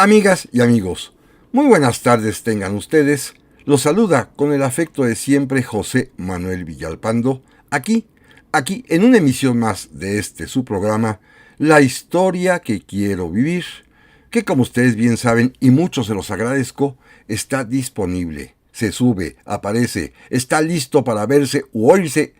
Amigas y amigos, muy buenas tardes tengan ustedes. Los saluda con el afecto de siempre José Manuel Villalpando, aquí en una emisión más de su programa, La historia que quiero vivir, que como ustedes bien saben y muchos se los agradezco, está disponible, se sube, aparece, está listo para verse u oírse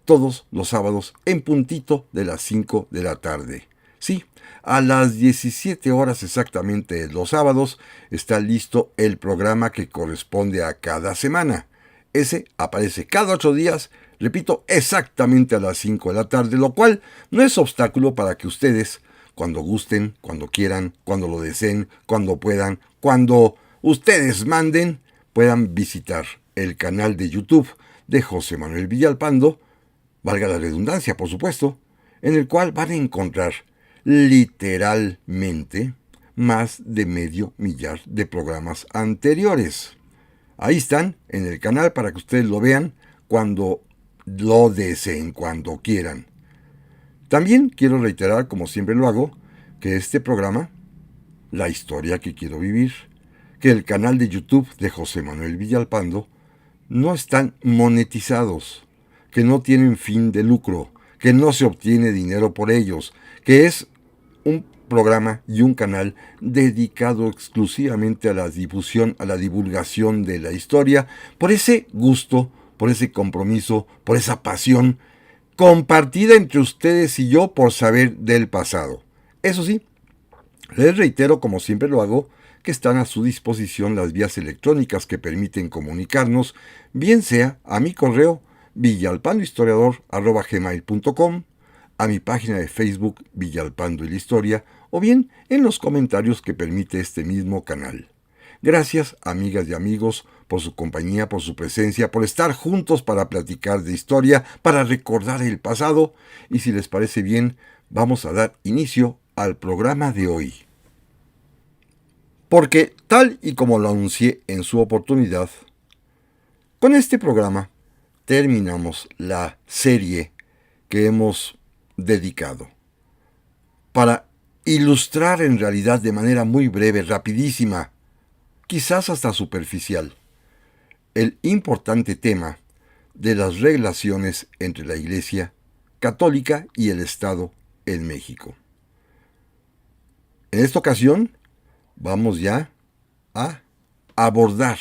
todos los sábados en puntito de las 5 de la tarde. Sí, a las 17 horas exactamente los sábados está listo el programa que corresponde a cada semana. Ese aparece cada 8 días, repito, exactamente a las 5 de la tarde, lo cual no es obstáculo para que ustedes, cuando gusten, cuando quieran, cuando lo deseen, cuando puedan, cuando ustedes manden, puedan visitar el canal de YouTube de José Manuel Villalpando, valga la redundancia, por supuesto, en el cual van a encontrar literalmente más de 500,000 de programas anteriores. Ahí están en el canal para que ustedes lo vean cuando lo deseen, cuando quieran. También quiero reiterar, como siempre lo hago, que este programa, La historia que quiero vivir, que el canal de YouTube de José Manuel Villalpando, no están monetizados, que no tienen fin de lucro, que no se obtiene dinero por ellos, que es un programa y un canal dedicado exclusivamente a la difusión, a la divulgación de la historia, por ese gusto, por ese compromiso, por esa pasión compartida entre ustedes y yo por saber del pasado. Eso sí, les reitero, como siempre lo hago, que están a su disposición las vías electrónicas que permiten comunicarnos, bien sea a mi correo villalpandohistoriador@gmail.com, a mi página de Facebook Villalpando y la Historia, o bien en los comentarios que permite este mismo canal. Gracias, amigas y amigos, por su compañía, por su presencia, por estar juntos para platicar de historia, para recordar el pasado, y si les parece bien, vamos a dar inicio al programa de hoy. Porque, tal y como lo anuncié en su oportunidad, con este programa terminamos la serie que hemos dedicado para ilustrar en realidad de manera muy breve, rapidísima, quizás hasta superficial, el importante tema de las relaciones entre la Iglesia Católica y el Estado en México. En esta ocasión vamos ya a abordar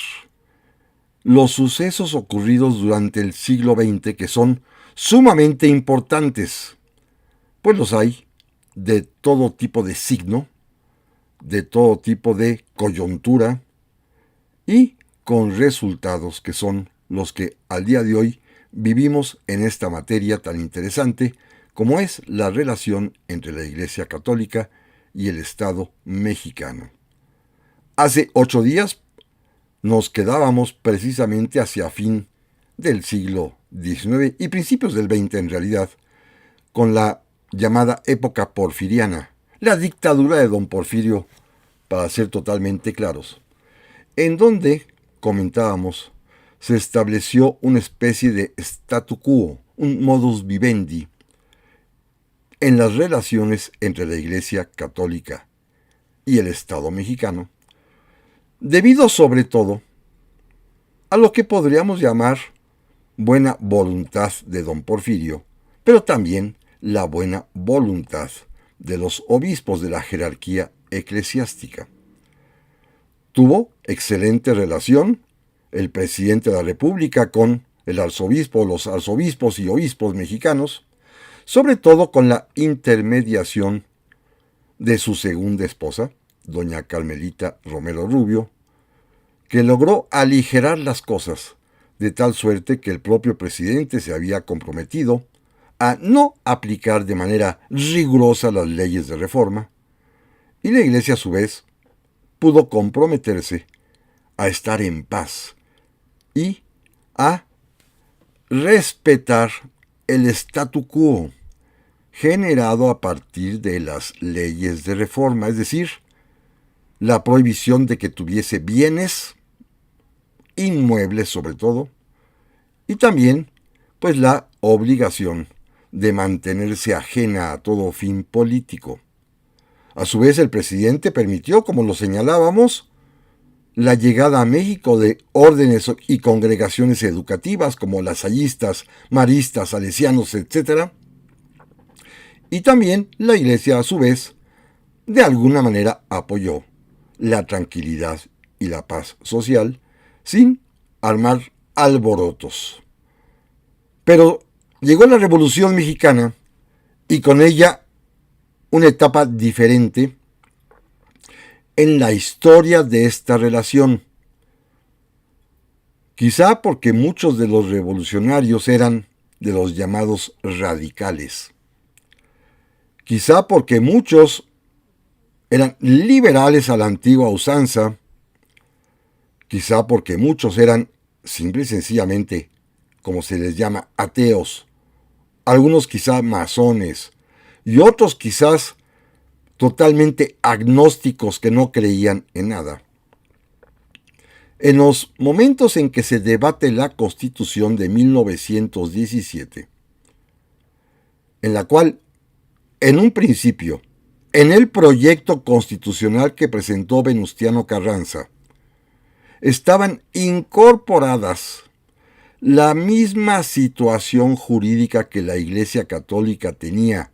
los sucesos ocurridos durante el siglo XX que son sumamente importantes, pues los hay de todo tipo de signo, de todo tipo de coyuntura y con resultados que son los que al día de hoy vivimos en esta materia tan interesante como es la relación entre la Iglesia Católica y el Estado mexicano. Hace 8 días nos quedábamos precisamente hacia fin del siglo XIX y principios del XX en realidad, con la llamada época porfiriana, la dictadura de don Porfirio, para ser totalmente claros, en donde, comentábamos, se estableció una especie de statu quo, un modus vivendi, en las relaciones entre la Iglesia Católica y el Estado mexicano, debido sobre todo a lo que podríamos llamar buena voluntad de don Porfirio, pero también la buena voluntad de los obispos de la jerarquía eclesiástica. Tuvo excelente relación el presidente de la República con el arzobispo, los arzobispos y obispos mexicanos, sobre todo con la intermediación de su segunda esposa, doña Carmelita Romero Rubio, que logró aligerar las cosas, de tal suerte que el propio presidente se había comprometido a no aplicar de manera rigurosa las leyes de reforma, y la Iglesia a su vez pudo comprometerse a estar en paz y a respetar el statu quo generado a partir de las leyes de reforma, es decir, la prohibición de que tuviese bienes inmuebles sobre todo, y también pues la obligación de mantenerse ajena a todo fin político. A su vez, el presidente permitió, como lo señalábamos, la llegada a México de órdenes y congregaciones educativas como lasallistas, maristas, salesianos, etc. Y también la Iglesia, a su vez, de alguna manera apoyó la tranquilidad y la paz social sin armar alborotos. Pero llegó la Revolución Mexicana y con ella una etapa diferente en la historia de esta relación. Quizá porque muchos de los revolucionarios eran de los llamados radicales. Quizá porque muchos eran liberales a la antigua usanza. Quizá porque muchos eran simple y sencillamente, como se les llama, ateos. Algunos quizá masones y otros quizás totalmente agnósticos que no creían en nada. En los momentos en que se debate la Constitución de 1917, en la cual, en un principio, en el proyecto constitucional que presentó Venustiano Carranza, estaban incorporadas la misma situación jurídica que la Iglesia Católica tenía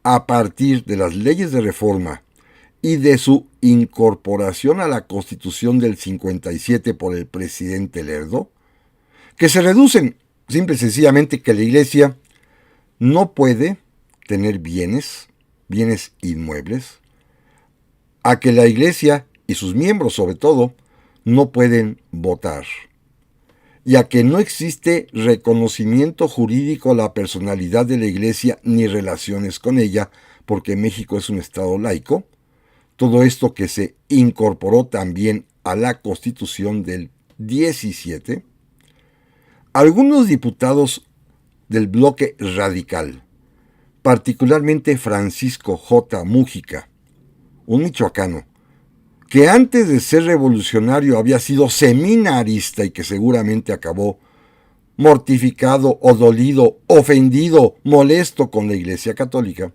a partir de las leyes de reforma y de su incorporación a la Constitución del 57 por el presidente Lerdo, que se reducen simple y sencillamente que la Iglesia no puede tener bienes inmuebles, a que la Iglesia y sus miembros sobre todo no pueden votar, y a que no existe reconocimiento jurídico a la personalidad de la Iglesia ni relaciones con ella, porque México es un estado laico. Todo esto que se incorporó también a la Constitución del 17, algunos diputados del bloque radical, particularmente Francisco J. Mújica, un michoacano, que antes de ser revolucionario había sido seminarista y que seguramente acabó mortificado o dolido, ofendido, molesto con la Iglesia Católica,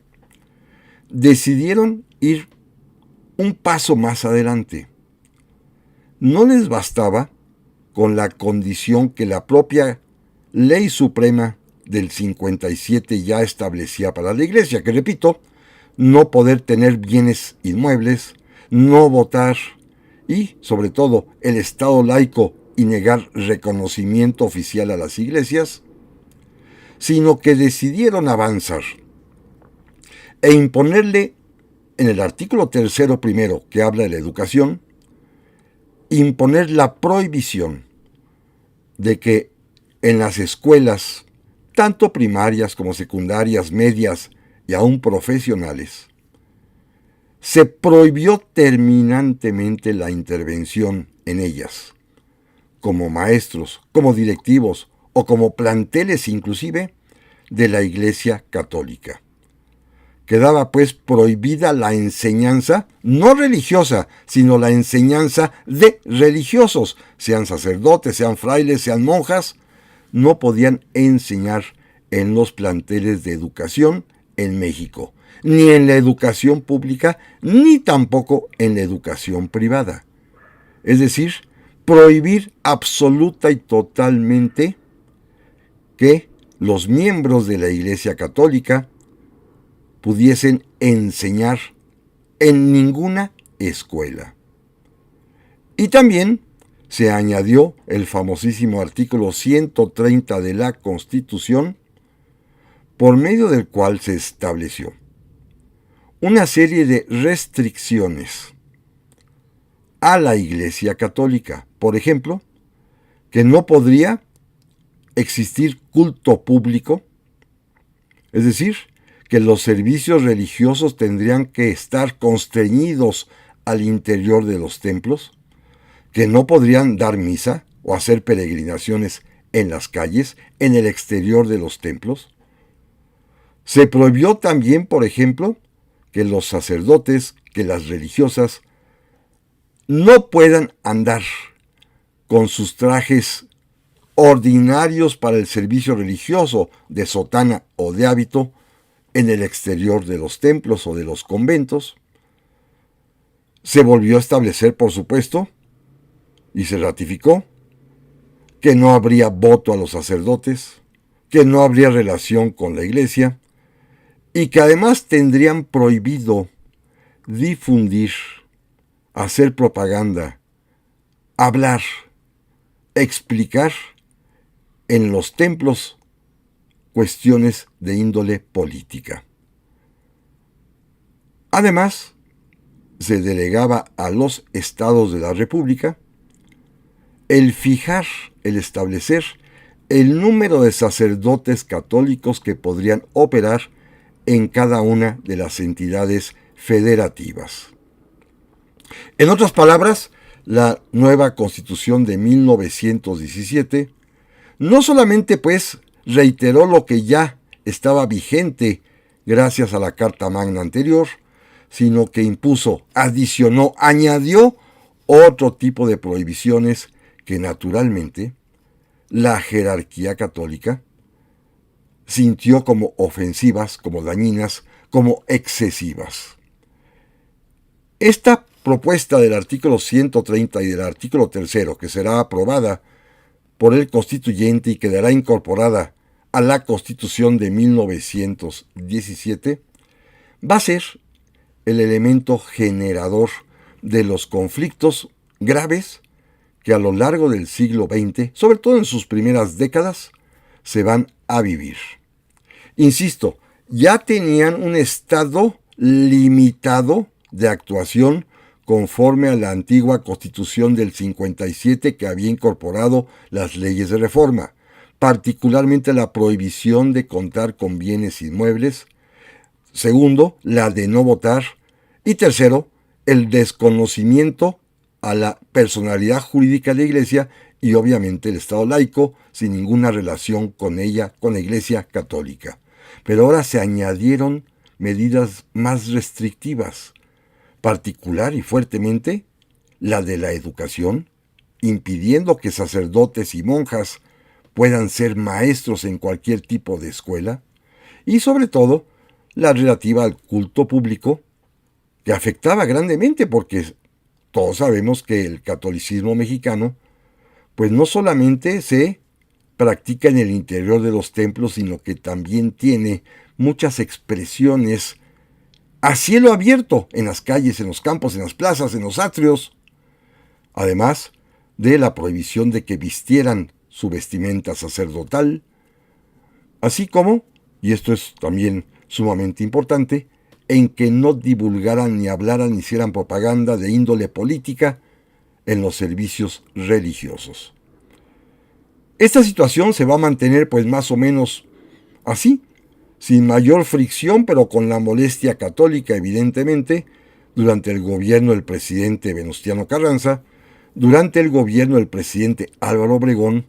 decidieron ir un paso más adelante. No les bastaba con la condición que la propia Ley Suprema del 57 ya establecía para la Iglesia, que repito, no poder tener bienes inmuebles, no votar y, sobre todo, el Estado laico y negar reconocimiento oficial a las iglesias, sino que decidieron avanzar e imponerle, en el artículo 3 primero, que habla de la educación, imponer la prohibición de que en las escuelas, tanto primarias como secundarias, medias y aún profesionales, se prohibió terminantemente la intervención en ellas, como maestros, como directivos o como planteles inclusive de la Iglesia Católica. Quedaba pues prohibida la enseñanza, no religiosa, sino la enseñanza de religiosos, sean sacerdotes, sean frailes, sean monjas, no podían enseñar en los planteles de educación en México, ni en la educación pública, ni tampoco en la educación privada. Es decir, prohibir absoluta y totalmente que los miembros de la Iglesia Católica pudiesen enseñar en ninguna escuela. Y también se añadió el famosísimo artículo 130 de la Constitución, por medio del cual se estableció una serie de restricciones a la Iglesia Católica. Por ejemplo, que no podría existir culto público, es decir, que los servicios religiosos tendrían que estar constreñidos al interior de los templos, que no podrían dar misa o hacer peregrinaciones en las calles, en el exterior de los templos. Se prohibió también, por ejemplo, que los sacerdotes, que las religiosas, no puedan andar con sus trajes ordinarios para el servicio religioso, de sotana o de hábito, en el exterior de los templos o de los conventos, Se volvió a establecer, por supuesto, y se ratificó que no habría voto a los sacerdotes, que no habría relación con la Iglesia y que además tendrían prohibido difundir, hacer propaganda, hablar, explicar en los templos cuestiones de índole política. Además, se delegaba a los estados de la República el fijar, el establecer el número de sacerdotes católicos que podrían operar en cada una de las entidades federativas. En otras palabras, la nueva Constitución de 1917 no solamente pues reiteró lo que ya estaba vigente gracias a la Carta Magna anterior, sino que impuso, adicionó, añadió otro tipo de prohibiciones que naturalmente la jerarquía católica sintió como ofensivas, como dañinas, como excesivas. Esta propuesta del artículo 130 y del artículo 3, que será aprobada por el constituyente y quedará incorporada a la Constitución de 1917, va a ser el elemento generador de los conflictos graves que a lo largo del siglo XX, sobre todo en sus primeras décadas, se van a vivir. Insisto, ya tenían un estado limitado de actuación conforme a la antigua Constitución del 57 que había incorporado las leyes de reforma, particularmente la prohibición de contar con bienes inmuebles, segundo, la de no votar, y tercero, el desconocimiento a la personalidad jurídica de la Iglesia y obviamente el Estado laico sin ninguna relación con ella, con la Iglesia católica. Pero ahora se añadieron medidas más restrictivas, particular y fuertemente la de la educación, impidiendo que sacerdotes y monjas puedan ser maestros en cualquier tipo de escuela, y sobre todo la relativa al culto público, que afectaba grandemente porque todos sabemos que el catolicismo mexicano pues no solamente se practica en el interior de los templos, sino que también tiene muchas expresiones a cielo abierto en las calles, en los campos, en las plazas, en los atrios, además de la prohibición de que vistieran su vestimenta sacerdotal, así como, y esto es también sumamente importante, en que no divulgaran ni hablaran ni hicieran propaganda de índole política en los servicios religiosos. Esta situación se va a mantener pues más o menos así, sin mayor fricción, pero con la molestia católica evidentemente, durante el gobierno del presidente Venustiano Carranza, durante el gobierno del presidente Álvaro Obregón,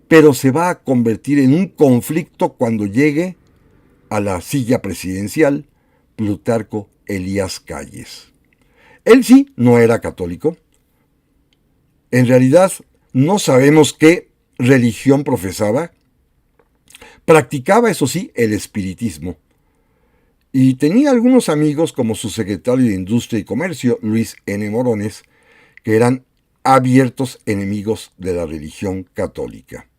pero se va a convertir en un conflicto cuando llegue a la silla presidencial Plutarco Elías Calles. Él sí no era católico. En realidad no sabemos qué religión profesaba. Practicaba, eso sí, el espiritismo. Y tenía algunos amigos como su secretario de Industria y Comercio, Luis N. Morones, que eran abiertos enemigos de la religión católica.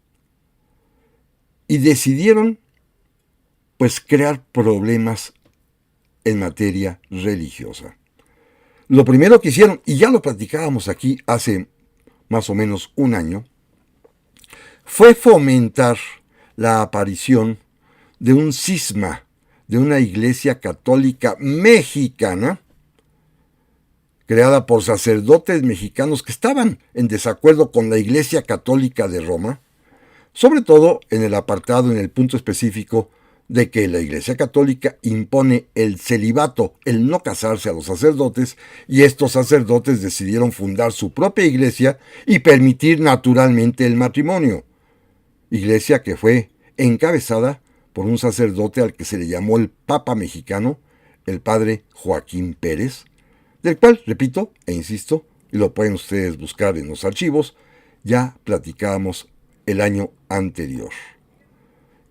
Y decidieron, pues, crear problemas en materia religiosa. Lo primero que hicieron, y ya lo platicábamos aquí hace más o menos un año, fue fomentar la aparición de un cisma, de una iglesia católica mexicana, creada por sacerdotes mexicanos que estaban en desacuerdo con la Iglesia Católica de Roma, sobre todo en el apartado, en el punto específico de que la Iglesia Católica impone el celibato, el no casarse a los sacerdotes, y estos sacerdotes decidieron fundar su propia iglesia y permitir naturalmente el matrimonio. Iglesia que fue encabezada por un sacerdote al que se le llamó el Papa mexicano, el padre Joaquín Pérez, del cual, repito e insisto, y lo pueden ustedes buscar en los archivos, ya platicábamos el año anterior.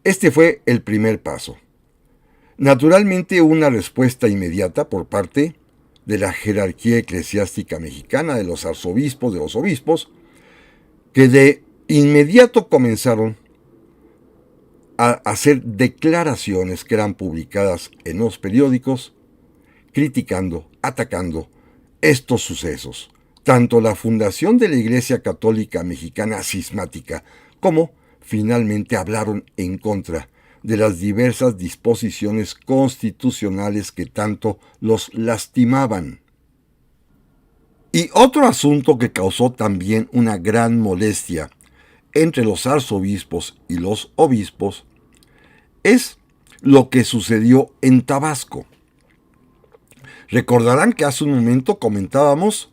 Este fue el primer paso. Naturalmente una respuesta inmediata por parte de la jerarquía eclesiástica mexicana, de los arzobispos, de los obispos, que de inmediato comenzaron a hacer declaraciones que eran publicadas en los periódicos, criticando, atacando estos sucesos, tanto la fundación de la Iglesia Católica Mexicana cismática como finalmente hablaron en contra de las diversas disposiciones constitucionales que tanto los lastimaban. Y otro asunto que causó también una gran molestia entre los arzobispos y los obispos es lo que sucedió en Tabasco. Recordarán que hace un momento comentábamos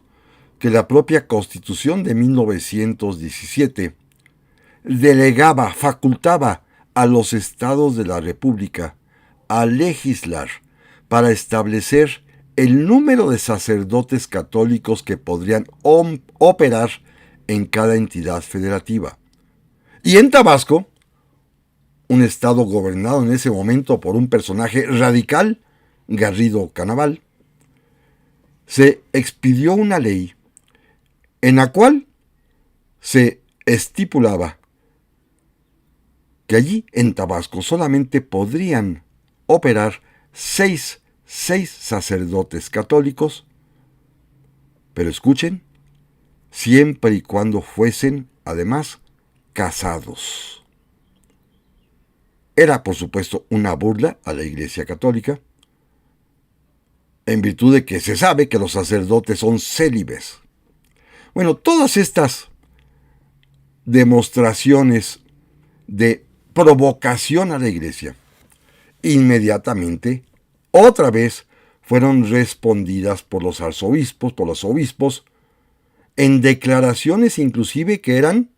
que la propia Constitución de 1917 delegaba, facultaba a los estados de la República a legislar para establecer el número de sacerdotes católicos que podrían operar en cada entidad federativa. Y en Tabasco, un estado gobernado en ese momento por un personaje radical, Garrido Canaval, se expidió una ley en la cual se estipulaba que allí en Tabasco solamente podrían operar seis sacerdotes católicos, pero escuchen, siempre y cuando fuesen, además, casados. Era, por supuesto, una burla a la Iglesia Católica, en virtud de que se sabe que los sacerdotes son célibes. Bueno, todas estas demostraciones de provocación a la Iglesia, inmediatamente, otra vez, fueron respondidas por los arzobispos, por los obispos, en declaraciones inclusive que eran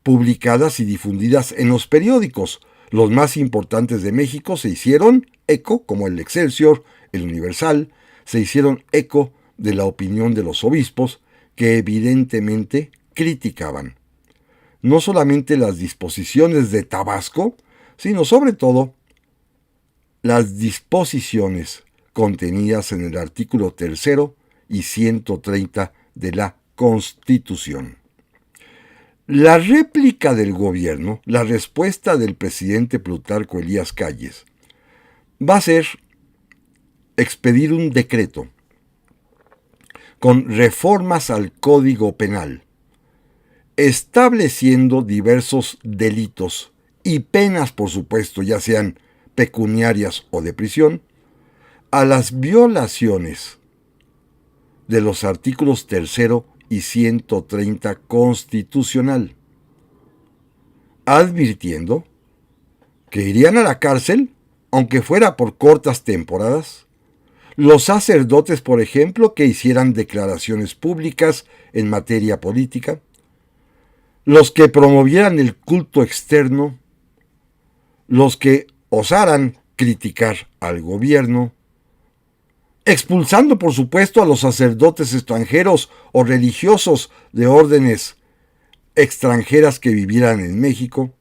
publicadas y difundidas en los periódicos. Los más importantes de México se hicieron eco, como el Excelsior, el Universal, se hicieron eco de la opinión de los obispos, que evidentemente criticaban no solamente las disposiciones de Tabasco, sino sobre todo las disposiciones contenidas en el artículo 3 y 130 de la Constitución. La réplica del gobierno, la respuesta del presidente Plutarco Elías Calles, va a ser expedir un decreto con reformas al Código Penal, estableciendo diversos delitos y penas, por supuesto, ya sean pecuniarias o de prisión, a las violaciones de los artículos 3 y 130 constitucional, advirtiendo que irían a la cárcel, aunque fuera por cortas temporadas, los sacerdotes, por ejemplo, que hicieran declaraciones públicas en materia política, los que promovieran el culto externo, los que osaran criticar al gobierno, expulsando por supuesto a los sacerdotes extranjeros o religiosos de órdenes extranjeras que vivieran en México,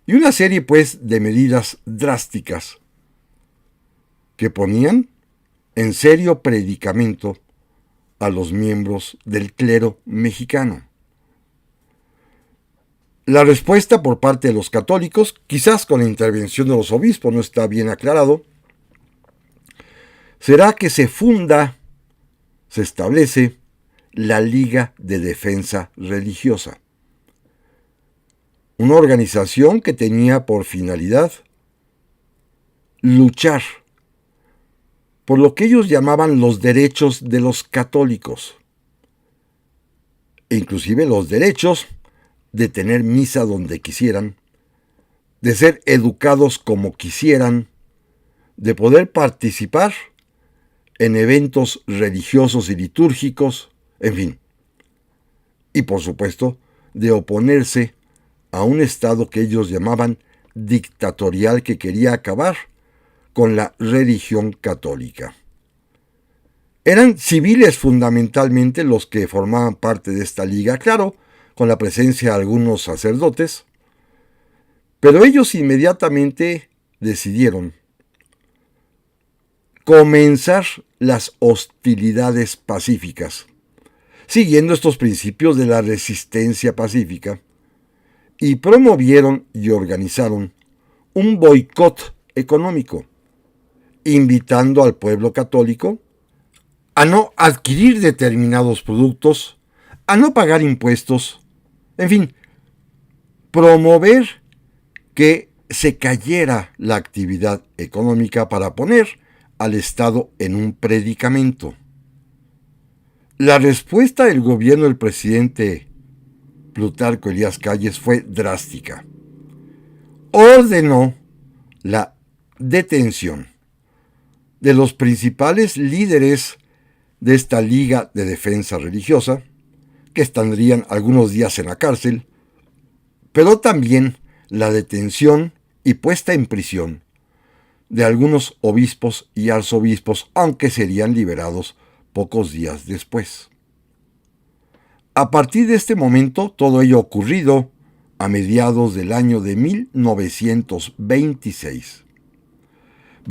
y una serie pues de medidas drásticas que ponían en serio predicamento a los miembros del clero mexicano. La respuesta por parte de los católicos, quizás con la intervención de los obispos, no está bien aclarado, será que se establece la Liga de Defensa Religiosa, una organización que tenía por finalidad luchar por lo que ellos llamaban los derechos de los católicos, inclusive los derechos de tener misa donde quisieran, de ser educados como quisieran, de poder participar en eventos religiosos y litúrgicos, en fin. Y por supuesto, de oponerse a un Estado que ellos llamaban dictatorial, que quería acabar con la religión católica. Eran civiles fundamentalmente los que formaban parte de esta liga, claro, con la presencia de algunos sacerdotes, pero ellos inmediatamente decidieron comenzar las hostilidades pacíficas, siguiendo estos principios de la resistencia pacífica, y promovieron y organizaron un boicot económico, invitando al pueblo católico a no adquirir determinados productos, a no pagar impuestos, en fin, promover que se cayera la actividad económica para poner al Estado en un predicamento. La respuesta del gobierno del presidente Plutarco Elías Calles fue drástica. Ordenó la detención de los principales líderes de esta Liga de Defensa Religiosa, que estarían algunos días en la cárcel, pero también la detención y puesta en prisión de algunos obispos y arzobispos, aunque serían liberados pocos días después. A partir de este momento, todo ello ocurrido a mediados del año de 1926,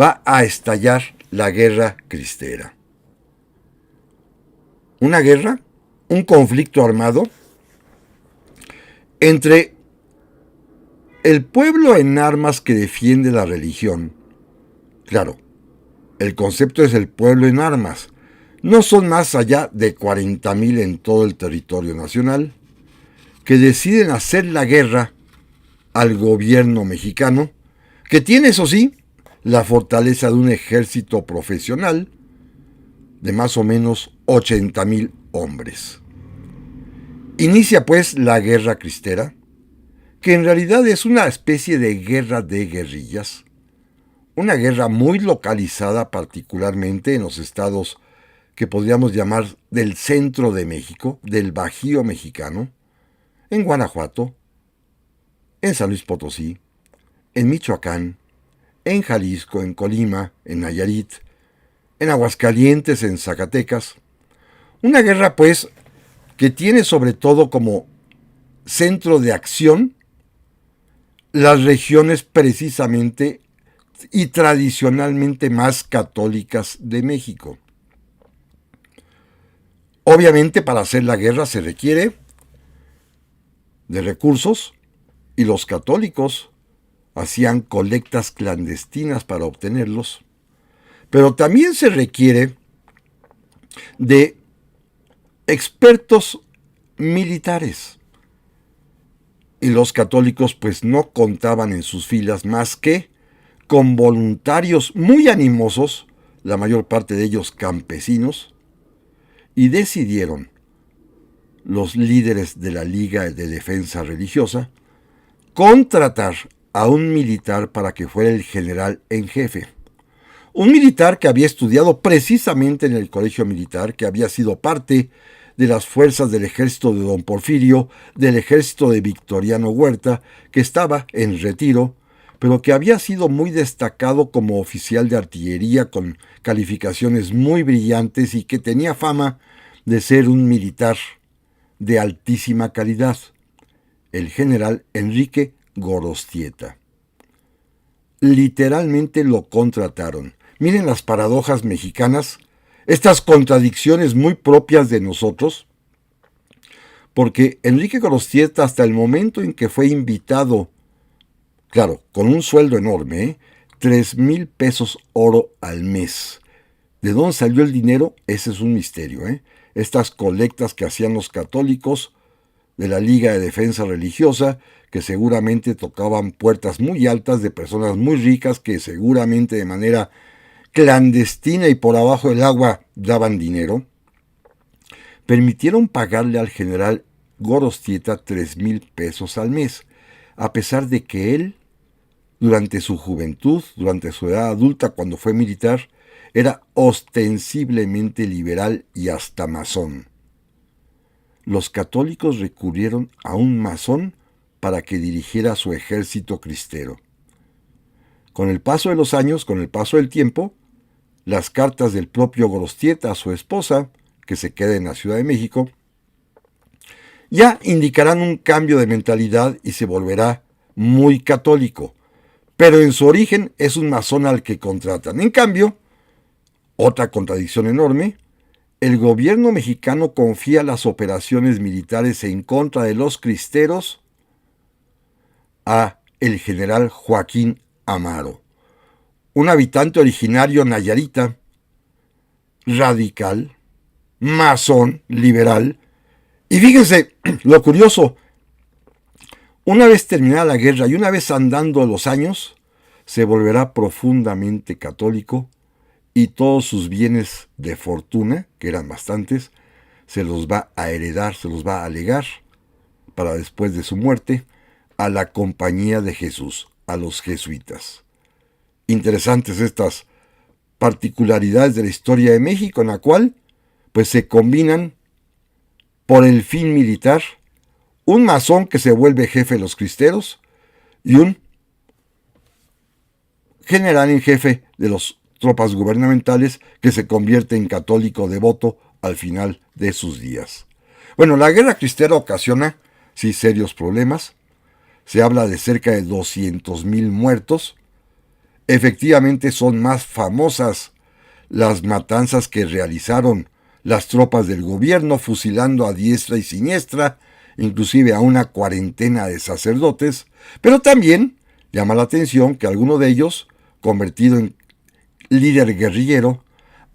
va a estallar la Guerra Cristera. Una guerra, un conflicto armado entre el pueblo en armas que defiende la religión. Claro, el concepto es el pueblo en armas. No son más allá de 40,000 en todo el territorio nacional, que deciden hacer la guerra al gobierno mexicano, que tiene, eso sí, la fortaleza de un ejército profesional de más o menos 80,000 hombres. Inicia pues la Guerra Cristera, que en realidad es una especie de guerra de guerrillas, una guerra muy localizada particularmente en los estados que podríamos llamar del centro de México, del Bajío mexicano, en Guanajuato, en San Luis Potosí, en Michoacán, en Jalisco, en Colima, en Nayarit, en Aguascalientes, en Zacatecas. Una guerra, pues, que tiene sobre todo como centro de acción las regiones precisamente y tradicionalmente más católicas de México. Obviamente, para hacer la guerra se requiere de recursos, y los católicos hacían colectas clandestinas para obtenerlos, pero también se requiere de expertos militares, y los católicos pues no contaban en sus filas más que con voluntarios muy animosos, la mayor parte de ellos campesinos, y decidieron los líderes de la Liga de Defensa Religiosa contratar a un militar para que fuera el general en jefe. Un militar que había estudiado precisamente en el colegio militar, que había sido parte de las fuerzas del ejército de don Porfirio, del ejército de Victoriano Huerta, que estaba en retiro, pero que había sido muy destacado como oficial de artillería con calificaciones muy brillantes y que tenía fama de ser un militar de altísima calidad, el general Enrique Gorostieta. Literalmente lo contrataron. Miren las paradojas mexicanas, estas contradicciones muy propias de nosotros, porque Enrique Gorostieta, hasta el momento en que fue invitado, claro, con un sueldo enorme, 3,000 pesos oro al mes. ¿De dónde salió el dinero? Ese es un misterio. Estas colectas que hacían los católicos de la Liga de Defensa Religiosa, que seguramente tocaban puertas muy altas de personas muy ricas que seguramente de manera clandestina y por abajo del agua daban dinero, permitieron pagarle al general Gorostieta 3,000 pesos al mes, a pesar de que él, durante su juventud, durante su edad adulta, cuando fue militar, era ostensiblemente liberal y hasta masón. Los católicos recurrieron a un masón para que dirigiera su ejército cristero. Con el paso de los años, con el paso del tiempo, las cartas del propio Gorostieta a su esposa, que se queda en la Ciudad de México, ya indicarán un cambio de mentalidad y se volverá muy católico, pero en su origen es un masón al que contratan. En cambio, Otra contradicción enorme: el gobierno mexicano confía las operaciones militares en contra de los cristeros a el general Joaquín Amaro, un habitante originario nayarita, radical, masón, liberal. Y fíjense lo curioso: una vez terminada la guerra y una vez andando los años, se volverá profundamente católico y todos sus bienes de fortuna, que eran bastantes, se los va a heredar, se los va a legar para después de su muerte a la Compañía de Jesús, a los jesuitas. Interesantes estas particularidades de la historia de México, en la cual pues se combinan por el fin militar un masón que se vuelve jefe de los cristeros y un general en jefe de las tropas gubernamentales que se convierte en católico devoto al final de sus días. Bueno, la guerra cristera ocasiona sí serios problemas. Se habla de cerca de 200,000 muertos. Efectivamente son más famosas las matanzas que realizaron las tropas del gobierno, fusilando a diestra y siniestra, inclusive a una cuarentena de sacerdotes, pero también llama la atención que alguno de ellos, convertido en líder guerrillero,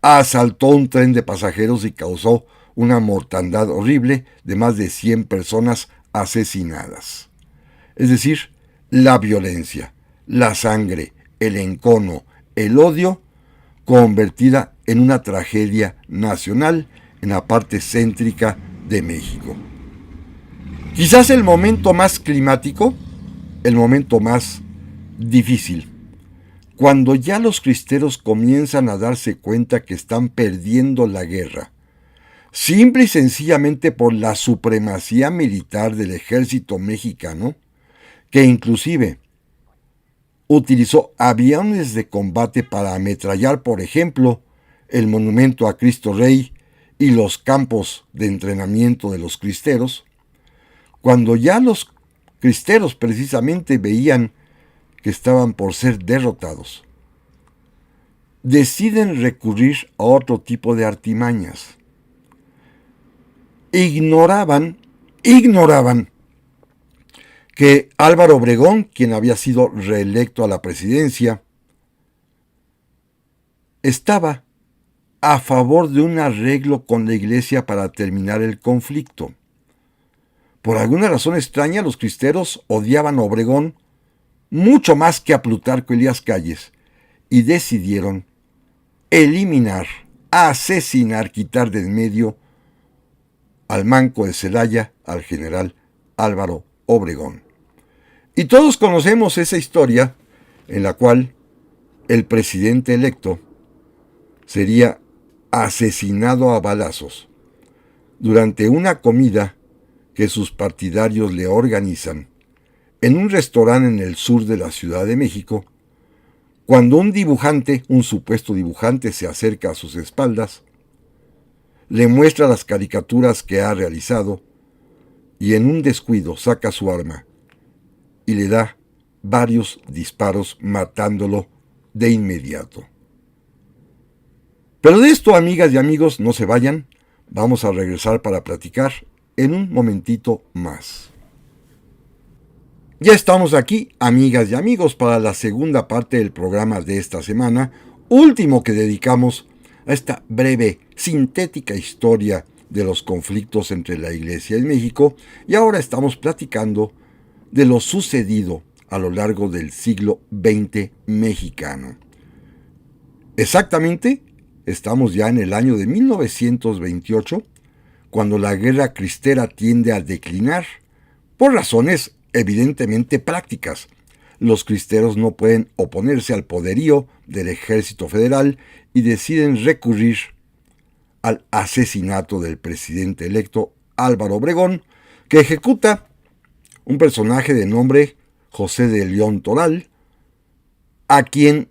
asaltó un tren de pasajeros y causó una mortandad horrible de más de 100 personas asesinadas. Es decir, la violencia, la sangre, el encono, el odio, convertida en una tragedia nacional en la parte céntrica de México. Quizás el momento más climático, el momento más difícil, cuando ya los cristeros comienzan a darse cuenta que están perdiendo la guerra, simple y sencillamente por la supremacía militar del ejército mexicano, que inclusive utilizó aviones de combate para ametrallar, por ejemplo, el monumento a Cristo Rey y los campos de entrenamiento de los cristeros. Cuando ya los cristeros precisamente veían que estaban por ser derrotados, deciden recurrir a otro tipo de artimañas. Ignoraban que Álvaro Obregón, quien había sido reelecto a la presidencia, estaba a favor de un arreglo con la iglesia para terminar el conflicto. Por alguna razón extraña, los cristeros odiaban a Obregón mucho más que a Plutarco Elías Calles y decidieron eliminar, asesinar, quitar de en medio al manco de Celaya, al general Álvaro Obregón. Y todos conocemos esa historia en la cual el presidente electo sería asesinado a balazos durante una comida que sus partidarios le organizan en un restaurante en el sur de la Ciudad de México, cuando un dibujante, un supuesto dibujante, se acerca a sus espaldas, le muestra las caricaturas que ha realizado y en un descuido saca su arma y le da varios disparos, matándolo de inmediato. Pero de esto, amigas y amigos, no se vayan, vamos a regresar para platicar en un momentito más. Ya estamos aquí, amigas y amigos, para la segunda parte del programa de esta semana, último que dedicamos a esta breve, sintética historia de los conflictos entre la Iglesia y México, y ahora estamos platicando de lo sucedido a lo largo del siglo XX mexicano. Exactamente, estamos ya en el año de 1928, cuando la guerra cristera tiende a declinar, por razones evidentemente prácticas. Los cristeros no pueden oponerse al poderío del ejército federal y deciden recurrir al asesinato del presidente electo Álvaro Obregón, que ejecuta un personaje de nombre José de León Toral, a quien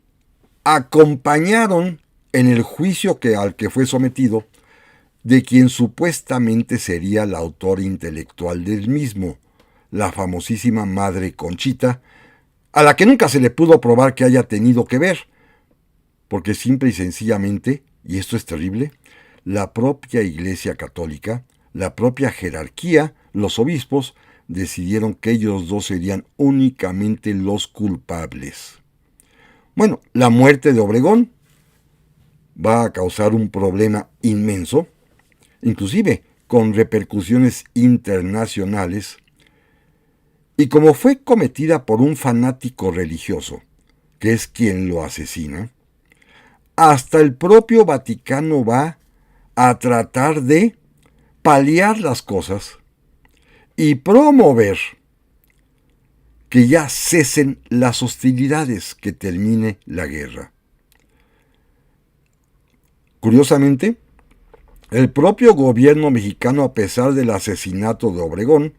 acompañaron en el juicio al que fue sometido, de quien supuestamente sería el autor intelectual del mismo, la famosísima Madre Conchita, a la que nunca se le pudo probar que haya tenido que ver, porque simple y sencillamente y esto es terrible, la propia Iglesia Católica, la propia jerarquía, los obispos, decidieron que ellos dos serían únicamente los culpables. Bueno, la muerte de Obregón va a causar un problema inmenso, inclusive con repercusiones internacionales, y como fue cometida por un fanático religioso, que es quien lo asesina, hasta el propio Vaticano va a tratar de paliar las cosas y promover que ya cesen las hostilidades, que termine la guerra. Curiosamente, el propio gobierno mexicano, a pesar del asesinato de Obregón,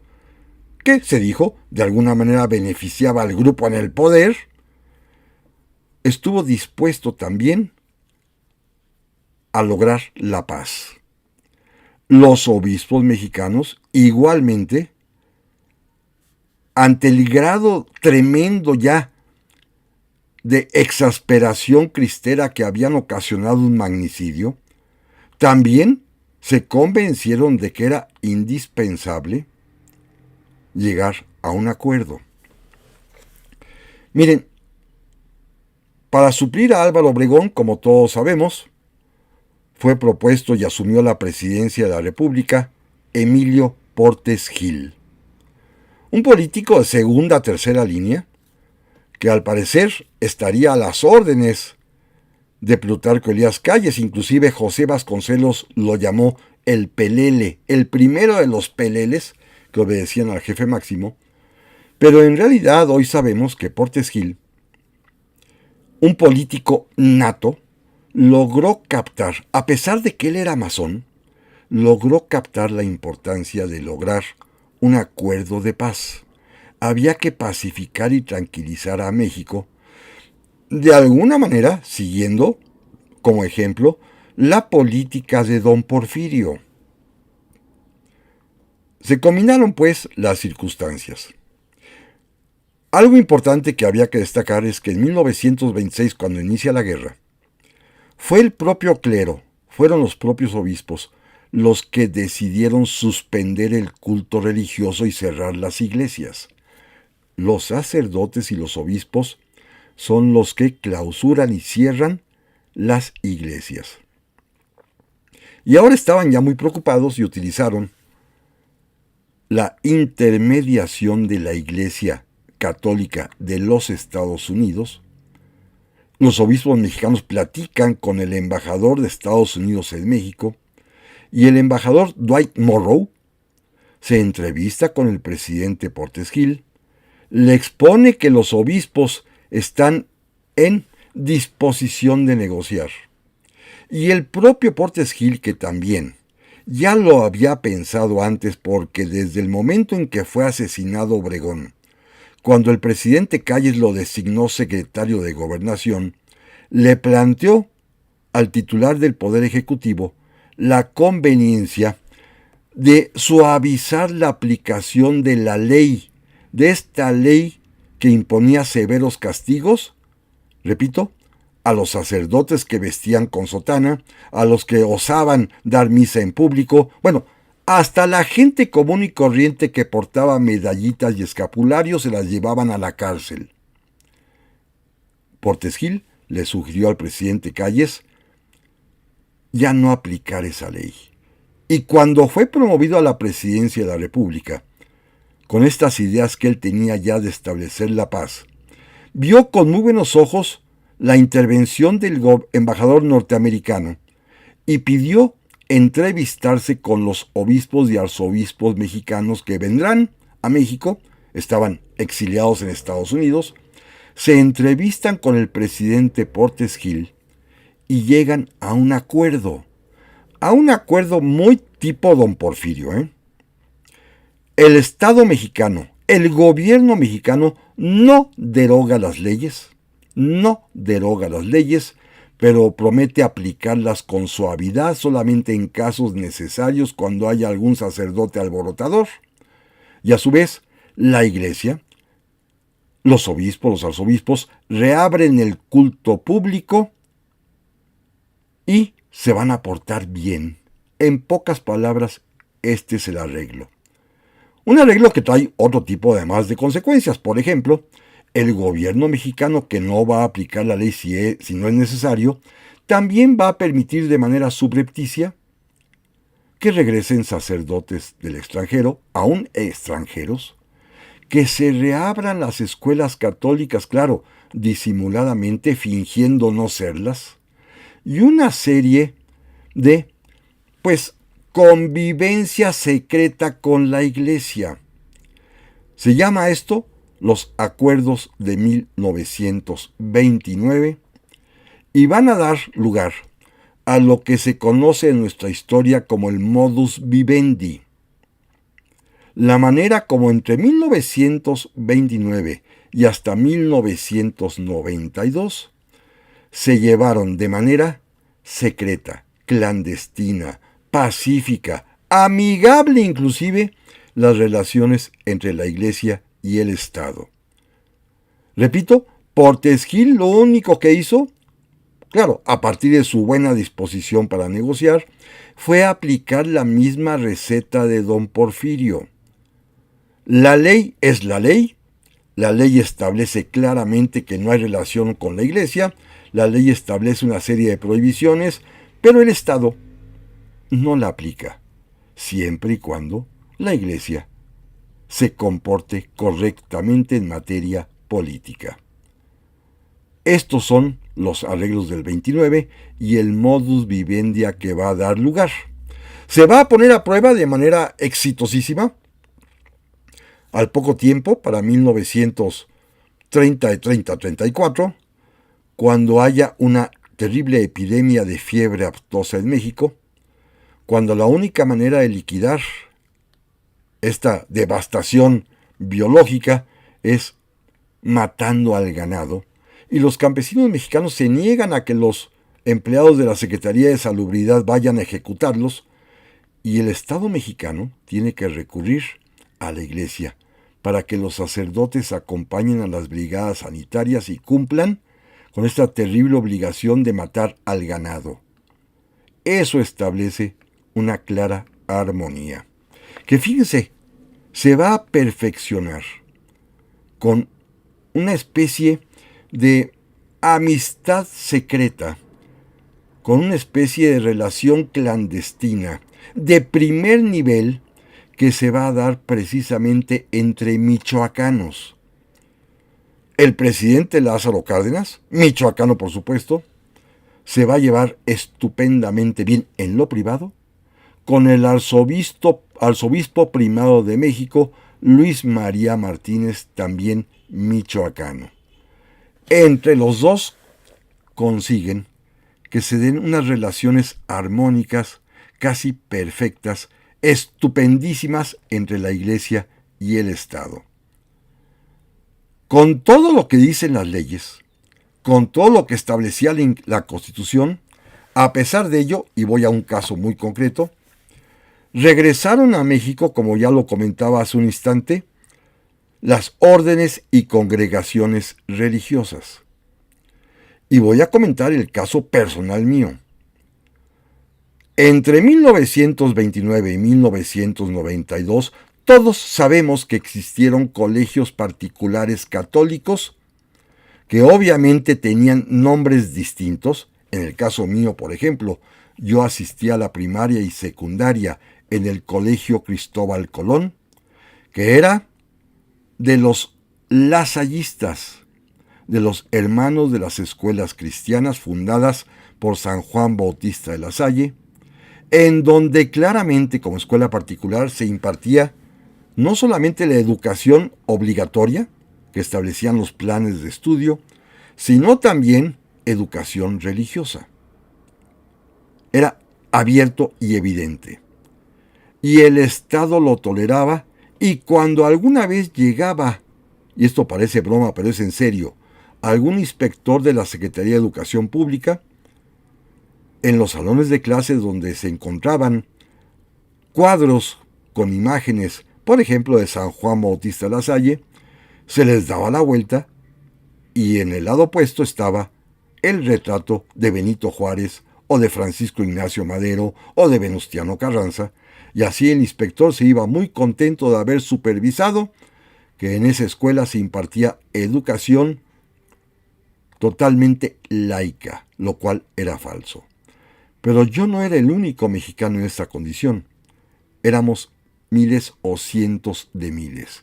que se dijo de alguna manera beneficiaba al grupo en el poder, estuvo dispuesto también a lograr la paz. Los obispos mexicanos igualmente, ante el grado tremendo ya de exasperación cristera que habían ocasionado un magnicidio, también se convencieron de que era indispensable llegar a un acuerdo. Miren, para suplir a Álvaro Obregón, como todos sabemos, fue propuesto y asumió la presidencia de la República Emilio Portes Gil, un político de segunda a tercera línea, que al parecer estaría a las órdenes de Plutarco Elías Calles. Inclusive José Vasconcelos lo llamó el pelele, el primero de los peleles que obedecían al jefe máximo. Pero en realidad hoy sabemos que Portes Gil, un político nato, logró captar, a pesar de que él era masón, logró captar la importancia de lograr un acuerdo de paz. Había que pacificar y tranquilizar a México, de alguna manera siguiendo, como ejemplo, la política de don Porfirio. Se combinaron, pues, las circunstancias. Algo importante que había que destacar es que en 1926, cuando inicia la guerra, fue el propio clero, fueron los propios obispos, los que decidieron suspender el culto religioso y cerrar las iglesias. Los sacerdotes y los obispos son los que clausuran y cierran las iglesias. Y ahora estaban ya muy preocupados y utilizaron la intermediación de la Iglesia Católica de los Estados Unidos. Los obispos mexicanos platican con el embajador de Estados Unidos en México, y el embajador Dwight Morrow se entrevista con el presidente Portes Gil, le expone que los obispos están en disposición de negociar. Y el propio Portes Gil, que también ya lo había pensado antes, porque desde el momento en que fue asesinado Obregón, cuando el presidente Calles lo designó secretario de Gobernación, le planteó al titular del Poder Ejecutivo la conveniencia de suavizar la aplicación de la ley, de esta ley que imponía severos castigos, repito, a los sacerdotes que vestían con sotana, a los que osaban dar misa en público, bueno, hasta la gente común y corriente que portaba medallitas y escapularios se las llevaban a la cárcel. Portes Gil le sugirió al presidente Calles ya no aplicar esa ley. Y cuando fue promovido a la presidencia de la República, con estas ideas que él tenía ya de establecer la paz, vio con muy buenos ojos la intervención del embajador norteamericano y pidió entrevistarse con los obispos y arzobispos mexicanos que vendrán a México, estaban exiliados en Estados Unidos, se entrevistan con el presidente Portes Gil y llegan a un acuerdo muy tipo don Porfirio. El Estado mexicano, el gobierno mexicano no deroga las leyes, pero promete aplicarlas con suavidad solamente en casos necesarios, cuando haya algún sacerdote alborotador. Y a su vez, la Iglesia, los obispos, los arzobispos, reabren el culto público y se van a portar bien. En pocas palabras, este es el arreglo. Un arreglo que trae otro tipo además de consecuencias. Por ejemplo, el gobierno mexicano, que no va a aplicar la ley si no es necesario, también va a permitir de manera subrepticia que regresen sacerdotes del extranjero, aún extranjeros, que se reabran las escuelas católicas, claro, disimuladamente, fingiendo no serlas, y una serie de, convivencia secreta con la Iglesia. Se llama esto los Acuerdos de 1929 y van a dar lugar a lo que se conoce en nuestra historia como el modus vivendi. La manera como entre 1929 y hasta 1992 se llevaron de manera secreta, clandestina, pacífica, amigable inclusive, las relaciones entre la Iglesia y el Estado. Repito, Portes-Gil lo único que hizo, claro, a partir de su buena disposición para negociar, fue aplicar la misma receta de don Porfirio. La ley es la ley establece claramente que no hay relación con la Iglesia, la ley establece una serie de prohibiciones, pero el Estado no la aplica, siempre y cuando la Iglesia se comporte correctamente en materia política. Estos son los arreglos del 29 y el modus vivendi a que va a dar lugar. Se va a poner a prueba de manera exitosísima. Al poco tiempo, para 1934, cuando haya una terrible epidemia de fiebre aftosa en México, cuando la única manera de liquidar esta devastación biológica es matando al ganado, y los campesinos mexicanos se niegan a que los empleados de la Secretaría de Salubridad vayan a ejecutarlos, y el Estado mexicano tiene que recurrir a la Iglesia para que los sacerdotes acompañen a las brigadas sanitarias y cumplan con esta terrible obligación de matar al ganado. Eso establece una clara armonía, que fíjense, se va a perfeccionar con una especie de amistad secreta, con una especie de relación clandestina de primer nivel que se va a dar precisamente entre michoacanos. El presidente Lázaro Cárdenas, michoacano por supuesto, se va a llevar estupendamente bien en lo privado con el arzobispo primado de México, Luis María Martínez, también michoacano. Entre los dos consiguen que se den unas relaciones armónicas, casi perfectas, estupendísimas entre la Iglesia y el Estado. Con todo lo que dicen las leyes, con todo lo que establecía la Constitución, a pesar de ello, y voy a un caso muy concreto, regresaron a México, como ya lo comentaba hace un instante, las órdenes y congregaciones religiosas. Y voy a comentar el caso personal mío. Entre 1929 y 1992, todos sabemos que existieron colegios particulares católicos que obviamente tenían nombres distintos. En el caso mío, por ejemplo, yo asistí a la primaria y secundaria en el Colegio Cristóbal Colón, que era de los lasallistas, de los hermanos de las escuelas cristianas fundadas por San Juan Bautista de la Salle, en donde claramente como escuela particular se impartía no solamente la educación obligatoria que establecían los planes de estudio, sino también educación religiosa. Era abierto y evidente. Y el Estado lo toleraba, y cuando alguna vez llegaba, y esto parece broma, pero es en serio, algún inspector de la Secretaría de Educación Pública, en los salones de clases donde se encontraban cuadros con imágenes, por ejemplo, de San Juan Bautista de la Salle, se les daba la vuelta y en el lado opuesto estaba el retrato de Benito Juárez o de Francisco Ignacio Madero, o de Venustiano Carranza, y así el inspector se iba muy contento de haber supervisado que en esa escuela se impartía educación totalmente laica, lo cual era falso. Pero yo no era el único mexicano en esta condición. Éramos miles o cientos de miles.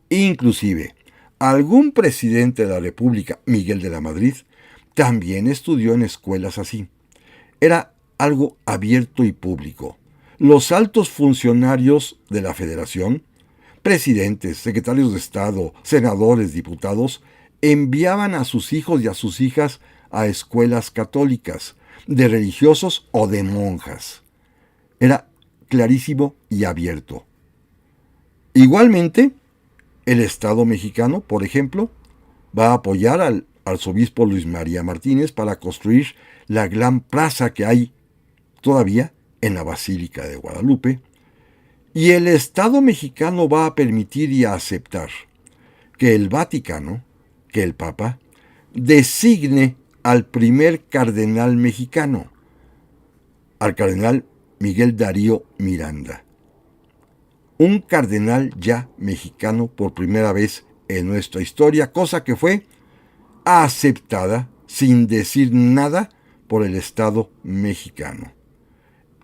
Inclusive, algún presidente de la República, Miguel de la Madrid, también estudió en escuelas así. Era algo abierto y público. Los altos funcionarios de la Federación, presidentes, secretarios de Estado, senadores, diputados, enviaban a sus hijos y a sus hijas a escuelas católicas, de religiosos o de monjas. Era clarísimo y abierto. Igualmente, el Estado mexicano, por ejemplo, va a apoyar al arzobispo Luis María Martínez para construir la gran plaza que hay todavía en la Basílica de Guadalupe, y el Estado mexicano va a permitir y a aceptar que el Vaticano, que el Papa, designe al primer cardenal mexicano, al cardenal Miguel Darío Miranda. Un cardenal ya mexicano por primera vez en nuestra historia, cosa que fue aceptada sin decir nada por el Estado mexicano.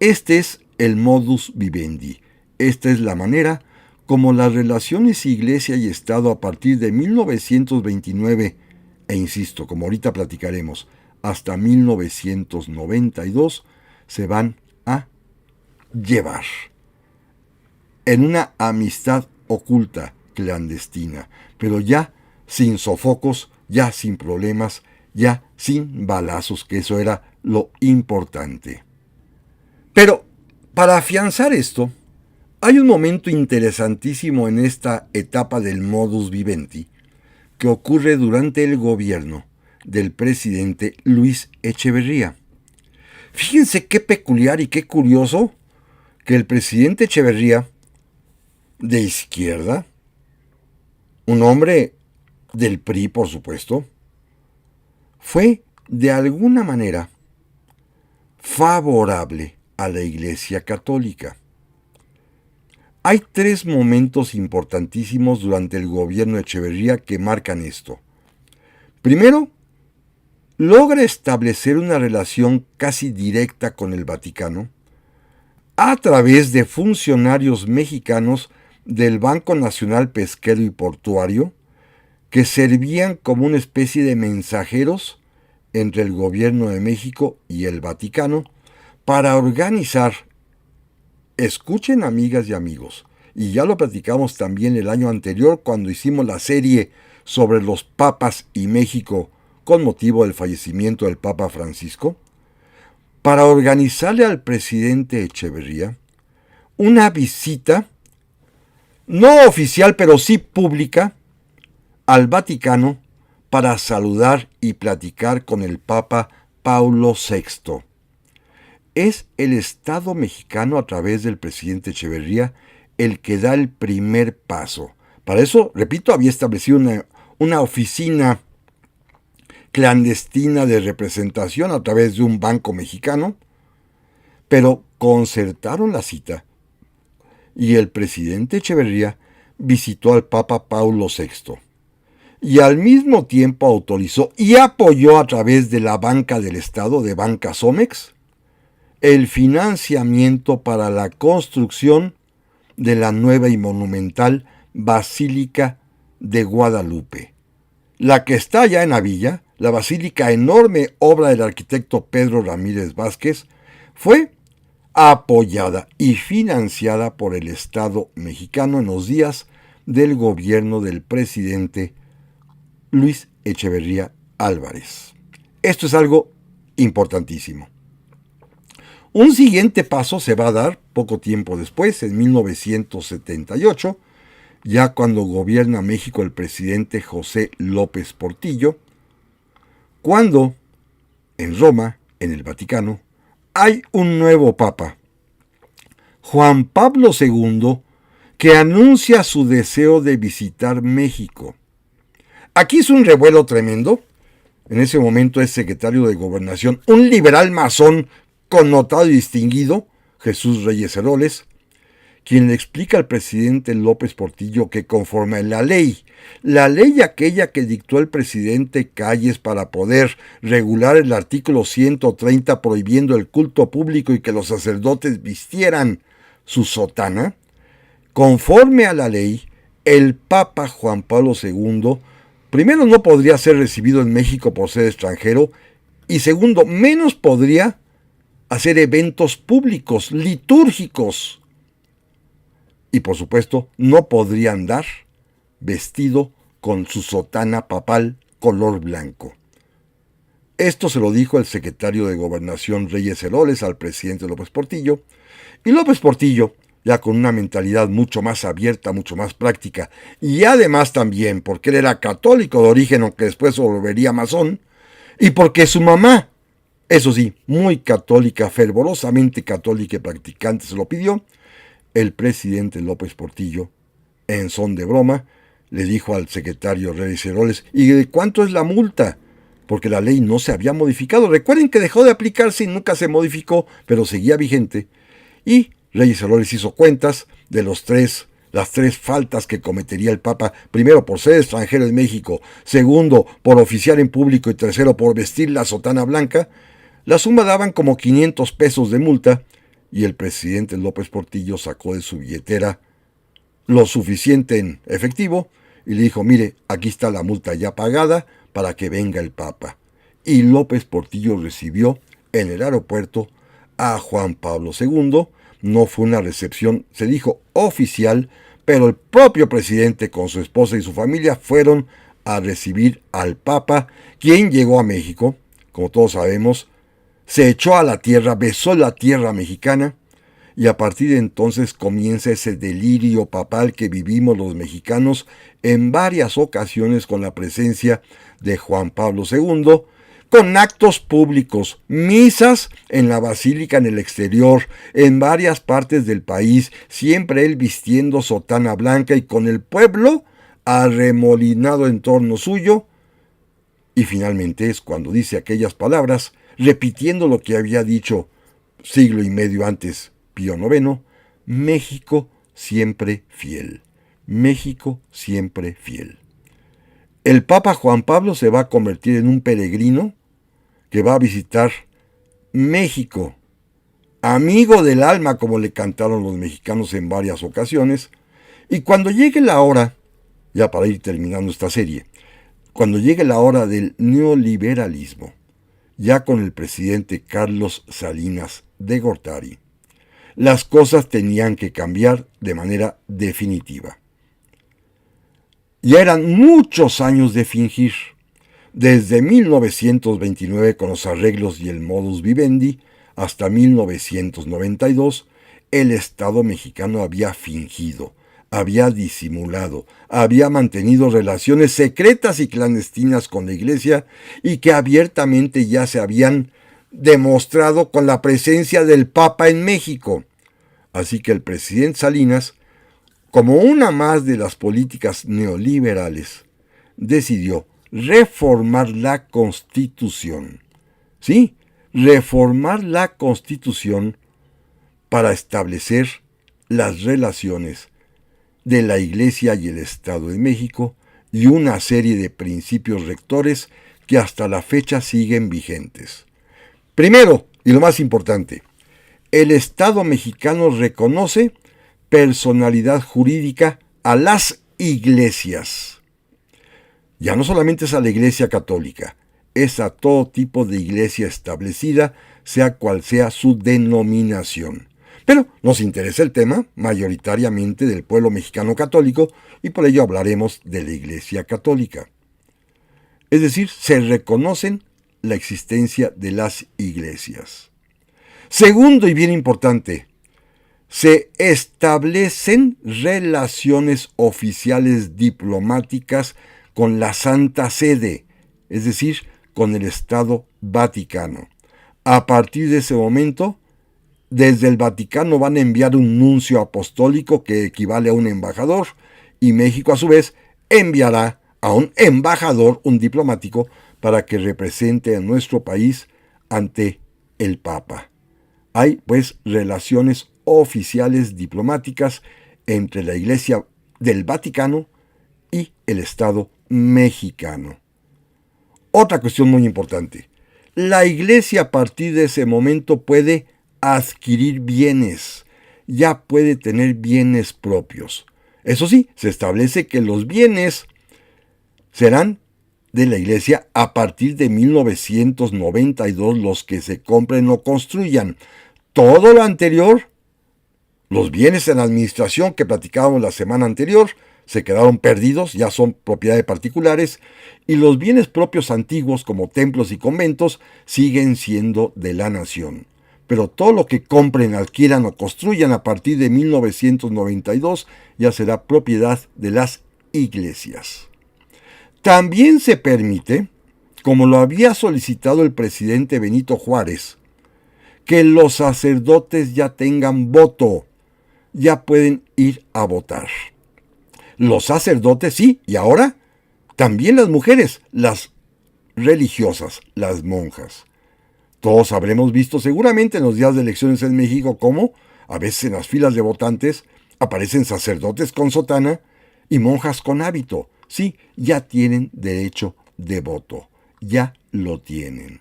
Este es el modus vivendi. Esta es la manera como las relaciones Iglesia y Estado a partir de 1929, e insisto, como ahorita platicaremos, hasta 1992, se van a llevar en una amistad oculta, clandestina, pero ya sin sofocos, ya sin problemas, ya sin balazos, que eso era lo importante. Pero para afianzar esto, hay un momento interesantísimo en esta etapa del modus vivendi que ocurre durante el gobierno del presidente Luis Echeverría. Fíjense qué peculiar y qué curioso que el presidente Echeverría, de izquierda, un hombre del PRI, por supuesto, fue de alguna manera favorable a la Iglesia Católica. Hay tres momentos importantísimos durante el gobierno de Echeverría que marcan esto. Primero, logra establecer una relación casi directa con el Vaticano a través de funcionarios mexicanos del Banco Nacional Pesquero y Portuario que servían como una especie de mensajeros entre el gobierno de México y el Vaticano para organizar, escuchen amigas y amigos, y ya lo platicamos también el año anterior cuando hicimos la serie sobre los papas y México con motivo del fallecimiento del Papa Francisco, para organizarle al presidente Echeverría una visita, no oficial pero sí pública, al Vaticano para saludar y platicar con el Papa Paulo VI. Es el Estado mexicano a través del presidente Echeverría el que da el primer paso. Para eso, repito, había establecido una oficina clandestina de representación a través de un banco mexicano, pero concertaron la cita y el presidente Echeverría visitó al Papa Paulo VI y al mismo tiempo autorizó y apoyó a través de la banca del Estado, de Banca Somex, el financiamiento para la construcción de la nueva y monumental Basílica de Guadalupe. La que está allá en la villa, la basílica enorme obra del arquitecto Pedro Ramírez Vázquez, fue apoyada y financiada por el Estado mexicano en los días del gobierno del presidente Luis Echeverría Álvarez. Esto es algo importantísimo. Un siguiente paso se va a dar poco tiempo después, en 1978, ya cuando gobierna México el presidente José López Portillo, cuando en Roma, en el Vaticano, hay un nuevo papa, Juan Pablo II, que anuncia su deseo de visitar México. Aquí es un revuelo tremendo. En ese momento es secretario de Gobernación, un liberal masón connotado y distinguido, Jesús Reyes Heroles, quien le explica al presidente López Portillo que conforme a la ley aquella que dictó el presidente Calles para poder regular el artículo 130 prohibiendo el culto público y que los sacerdotes vistieran su sotana, conforme a la ley, el Papa Juan Pablo II, primero, no podría ser recibido en México por ser extranjero, y segundo, menos podría hacer eventos públicos, litúrgicos. Y por supuesto, no podría andar vestido con su sotana papal color blanco. Esto se lo dijo el secretario de Gobernación Reyes Heroles al presidente López Portillo, y López Portillo, ya con una mentalidad mucho más abierta, mucho más práctica, y además también porque él era católico de origen, aunque después se volvería masón, y porque su mamá, eso sí, muy católica, fervorosamente católica y practicante, se lo pidió, el presidente López Portillo, en son de broma, le dijo al secretario Reyes Heroles, ¿y de cuánto es la multa? Porque la ley no se había modificado. Recuerden que dejó de aplicarse y nunca se modificó, pero seguía vigente. Y Reyes Heroles hizo cuentas de las tres faltas que cometería el Papa, primero por ser extranjero en México, segundo por oficiar en público y tercero por vestir la sotana blanca. La suma daban como 500 pesos de multa, y el presidente López Portillo sacó de su billetera lo suficiente en efectivo y le dijo, mire, aquí está la multa ya pagada para que venga el Papa. Y López Portillo recibió en el aeropuerto a Juan Pablo II. No fue una recepción, se dijo oficial, pero el propio presidente con su esposa y su familia fueron a recibir al Papa, quien llegó a México, como todos sabemos, se echó a la tierra, besó la tierra mexicana, y a partir de entonces comienza ese delirio papal que vivimos los mexicanos en varias ocasiones con la presencia de Juan Pablo II, con actos públicos, misas en la basílica en el exterior, en varias partes del país, siempre él vistiendo sotana blanca y con el pueblo arremolinado en torno suyo. Y finalmente es cuando dice aquellas palabras, repitiendo lo que había dicho siglo y medio antes Pío IX, México siempre fiel, México siempre fiel. El Papa Juan Pablo se va a convertir en un peregrino que va a visitar México, amigo del alma, como le cantaron los mexicanos en varias ocasiones, y cuando llegue la hora, ya para ir terminando esta serie, cuando llegue la hora del neoliberalismo, ya con el presidente Carlos Salinas de Gortari, las cosas tenían que cambiar de manera definitiva. Ya eran muchos años de fingir. Desde 1929 con los arreglos y el modus vivendi hasta 1992, el Estado mexicano había fingido, había disimulado, había mantenido relaciones secretas y clandestinas con la Iglesia y que abiertamente ya se habían demostrado con la presencia del Papa en México. Así que el presidente Salinas, como una más de las políticas neoliberales, decidió reformar la Constitución. Sí, reformar la Constitución para establecer las relaciones de la Iglesia y el Estado de México y una serie de principios rectores que hasta la fecha siguen vigentes. Primero, y lo más importante, el Estado mexicano reconoce personalidad jurídica a las iglesias. Ya no solamente es a la Iglesia Católica, es a todo tipo de iglesia establecida, sea cual sea su denominación. Pero nos interesa el tema mayoritariamente del pueblo mexicano católico y por ello hablaremos de la Iglesia Católica. Es decir, se reconocen la existencia de las iglesias. Segundo y bien importante, se establecen relaciones oficiales diplomáticas con la Santa Sede, es decir, con el Estado Vaticano. A partir de ese momento, desde el Vaticano van a enviar un nuncio apostólico que equivale a un embajador, y México a su vez enviará a un embajador, un diplomático, para que represente a nuestro país ante el Papa. Hay pues relaciones oficiales diplomáticas entre la Iglesia del Vaticano y el Estado mexicano. Otra cuestión muy importante. La Iglesia a partir de ese momento puede adquirir bienes, ya puede tener bienes propios. Eso sí, se establece que los bienes serán de la Iglesia a partir de 1992 los que se compren o construyan. Todo lo anterior, los bienes en administración que platicábamos la semana anterior, se quedaron perdidos, ya son propiedad de particulares, y los bienes propios antiguos como templos y conventos siguen siendo de la nación. Pero todo lo que compren, adquieran o construyan a partir de 1992 ya será propiedad de las iglesias. También se permite, como lo había solicitado el presidente Benito Juárez, que los sacerdotes ya tengan voto, ya pueden ir a votar. Los sacerdotes sí, y ahora también las mujeres, las religiosas, las monjas. Todos habremos visto seguramente en los días de elecciones en México cómo, a veces en las filas de votantes, aparecen sacerdotes con sotana y monjas con hábito. Sí, ya tienen derecho de voto, ya lo tienen.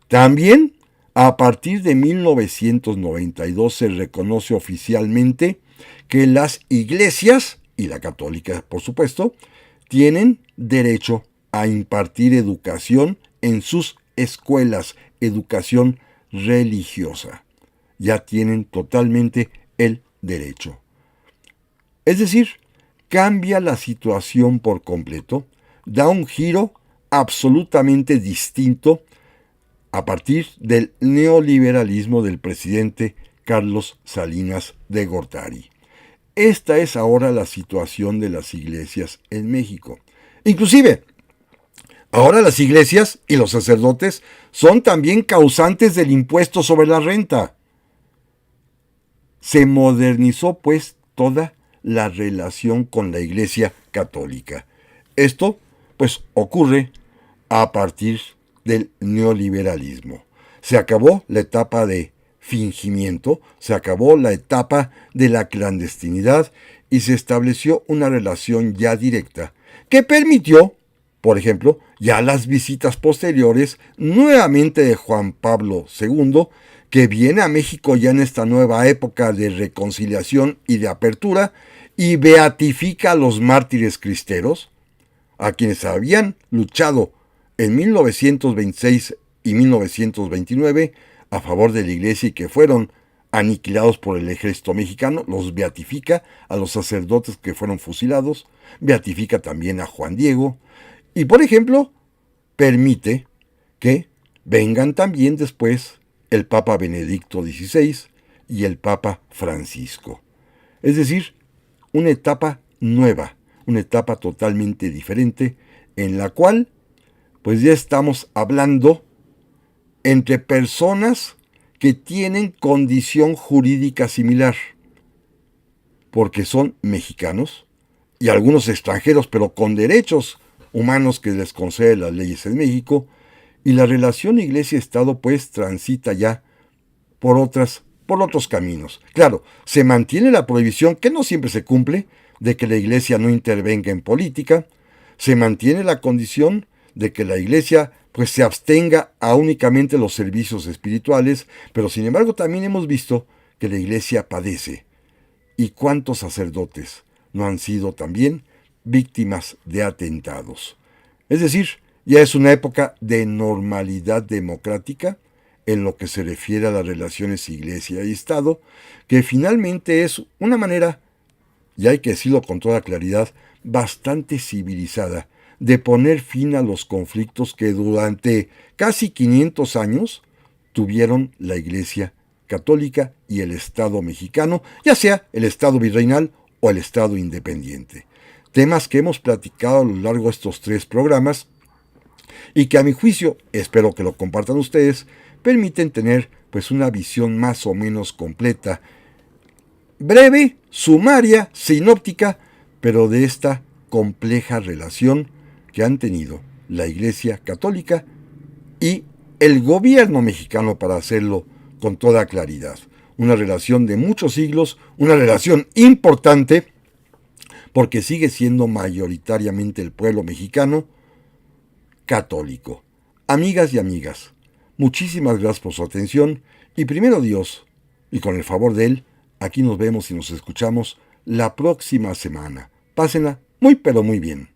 También, a partir de 1992 se reconoce oficialmente que las iglesias, y la católica por supuesto, tienen derecho a impartir educación en sus escuelas, educación religiosa. Ya tienen totalmente el derecho. Es decir, cambia la situación por completo, da un giro absolutamente distinto a partir del neoliberalismo del presidente Carlos Salinas de Gortari. Esta es ahora la situación de las iglesias en México. Inclusive, ahora las iglesias y los sacerdotes son también causantes del impuesto sobre la renta. Se modernizó pues toda la relación con la Iglesia Católica. Esto pues ocurre a partir del neoliberalismo. Se acabó la etapa de fingimiento, se acabó la etapa de la clandestinidad y se estableció una relación ya directa que permitió, por ejemplo, ya las visitas posteriores nuevamente de Juan Pablo II, que viene a México ya en esta nueva época de reconciliación y de apertura y beatifica a los mártires cristeros, a quienes habían luchado en 1926 y 1929 a favor de la Iglesia y que fueron aniquilados por el ejército mexicano. Los beatifica a los sacerdotes que fueron fusilados, beatifica también a Juan Diego y, por ejemplo, permite que vengan también después el Papa Benedicto XVI y el Papa Francisco. Es decir, una etapa nueva, una etapa totalmente diferente en la cual pues ya estamos hablando entre personas que tienen condición jurídica similar, porque son mexicanos y algunos extranjeros, pero con derechos humanos que les conceden las leyes en México, y la relación Iglesia-Estado pues transita ya por otros caminos. Claro, se mantiene la prohibición, que no siempre se cumple, de que la Iglesia no intervenga en política, se mantiene la condición de que la Iglesia pues se abstenga a únicamente los servicios espirituales, pero sin embargo también hemos visto que la Iglesia padece. ¿Y cuántos sacerdotes no han sido también víctimas de atentados? Es decir, ya es una época de normalidad democrática en lo que se refiere a las relaciones Iglesia y Estado, que finalmente es una manera, y hay que decirlo con toda claridad, bastante civilizada de poner fin a los conflictos que durante casi 500 años tuvieron la Iglesia Católica y el Estado mexicano, ya sea el Estado virreinal o el Estado independiente. Temas que hemos platicado a lo largo de estos 3 programas y que a mi juicio, espero que lo compartan ustedes, permiten tener pues una visión más o menos completa, breve, sumaria, sinóptica, pero de esta compleja relación que han tenido la Iglesia Católica y el gobierno mexicano, para hacerlo con toda claridad. Una relación de muchos siglos, una relación importante, porque sigue siendo mayoritariamente el pueblo mexicano católico. Amigas y amigas, muchísimas gracias por su atención y primero Dios, y con el favor de Él, aquí nos vemos y nos escuchamos la próxima semana. Pásenla muy pero muy bien.